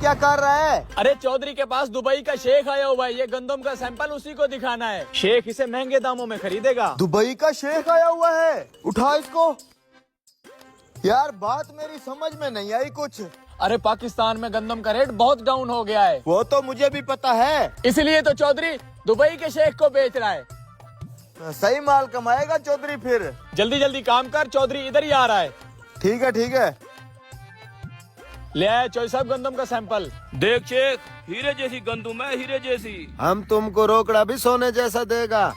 क्या कर रहा है? अरे चौधरी के पास दुबई का शेख आया हुआ है, ये गंदम का सैंपल उसी को दिखाना है। शेख इसे महंगे दामों में खरीदेगा। दुबई का शेख आया हुआ है, उठा इसको। यार बात मेरी समझ में नहीं आई कुछ। अरे पाकिस्तान में गंदम का रेट बहुत डाउन हो गया है। वो तो मुझे भी पता है, इसलिए तो चौधरी दुबई के शेख को बेच रहा है। सही माल कमाएगा चौधरी फिर। जल्दी जल्दी काम कर, चौधरी इधर ही आ रहा है। ठीक है ठीक है। ले आए चौधरी साहब गंदम का सैंपल। देख शेख, हीरे जैसी गंदुम है, हीरे जैसी। हम तुमको रोकड़ा भी सोने जैसा देगा।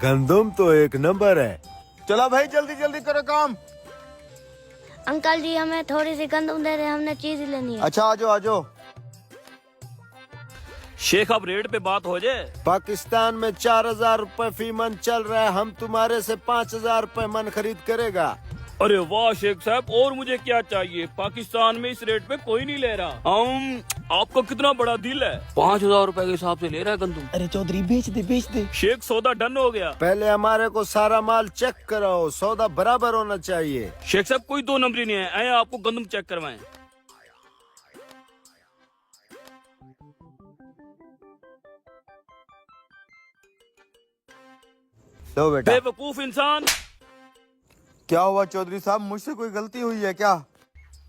गंदम तो एक नंबर है। चलो भाई जल्दी जल्दी करो काम। अंकल जी हमें थोड़ी सी गंदम दे रहे, हमने चीज लेनी है। अच्छा आजो आजो। शेख अब रेट पे बात हो जाए। पाकिस्तान में 4000 रुपए फी मन चल रहा है, हम तुम्हारे से 5000 रुपए मन खरीद करेगा। अरे वाह शेख साहब, और मुझे क्या चाहिए। पाकिस्तान में इस रेट पे कोई नहीं ले रहा। आपका कितना बड़ा दिल है, 5000 रुपए के हिसाब से ले रहा है गंदम। अरे चौधरी बेच दे। शेख सौदा डन हो गया। पहले हमारे को सारा माल चेक कराओ, सौदा बराबर होना चाहिए। शेख साहब कोई दो नंबरी नहीं है, आए आपको गंदम चेक करवाएं। लो बेटा। बेवकूफ इंसान, क्या हुआ चौधरी साहब, मुझसे कोई गलती हुई है क्या?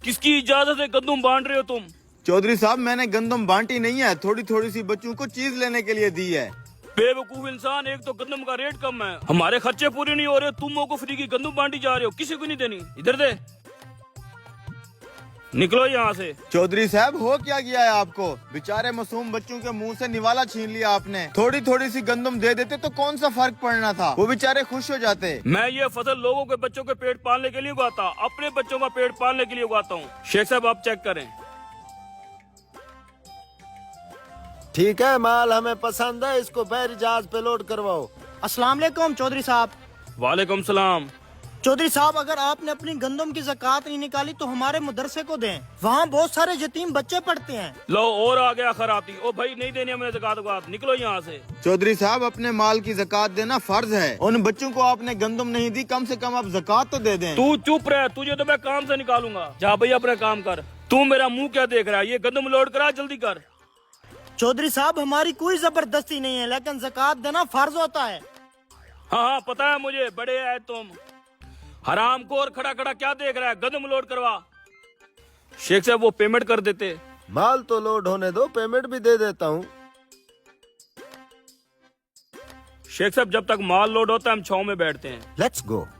किसकी इजाजत से गंदम बांट रहे हो तुम? चौधरी साहब मैंने गंदम बांटी नहीं है, थोड़ी थोड़ी सी बच्चों को चीज लेने के लिए दी है। बेवकूफ इंसान, एक तो गंदम का रेट कम है, हमारे खर्चे पूरे नहीं हो रहे, तुम को फ्री की गंदम बांटी जा रहे हो, किसी को नहीं देनी। इधर दे, निकलो यहाँ से। चौधरी साहब हो क्या गया है आपको? बेचारे मासूम बच्चों के मुंह से निवाला छीन लिया आपने। थोड़ी थोड़ी सी गंदम दे देते तो कौन सा फर्क पड़ना था, वो बेचारे खुश हो जाते। मैं ये फसल लोगों के बच्चों के पेट पालने के लिए उगाता, अपने बच्चों का पेट पालने के लिए उगाता हूँ। शेख साहब आप चेक करें। ठीक है, माल हमें पसंद है, इसको बहरी जहाज पे लोड करवाओ। अस्सलाम वालेकुम चौधरी साहब। वालेकुम सलाम। चौधरी साहब अगर आपने अपनी गंदम की ज़कात नहीं निकाली तो हमारे मदरसे को दें, वहाँ बहुत सारे यतीम बच्चे पढ़ते हैं। लो और आ गया खराती। ओ भाई नहीं देनी हमें ज़कात वकात, निकलो यहाँ से। चौधरी साहब अपने माल की ज़कात देना फर्ज है, उन बच्चों को आपने गंदम नहीं दी, कम से कम आप ज़कात तो दे दें। तू चुप रह, तुझे तो मैं काम से निकालूंगा। जा भैया अपना काम कर। तू मेरा मुंह क्या देख रहा है, ये गंदम लोड करा, जल्दी कर। चौधरी साहब हमारी कोई जबरदस्ती नहीं है, लेकिन ज़कात देना फर्ज होता है। हाँ पता है मुझे, बड़े है तुम। हराम को और खड़ा खड़ा क्या देख रहा है, गंदम लोड करवा। शेख साहब वो पेमेंट कर देते। माल तो लोड होने दो, पेमेंट भी दे देता हूँ। शेख साहब जब तक माल लोड होता है हम छाव में बैठते हैं। Let's go.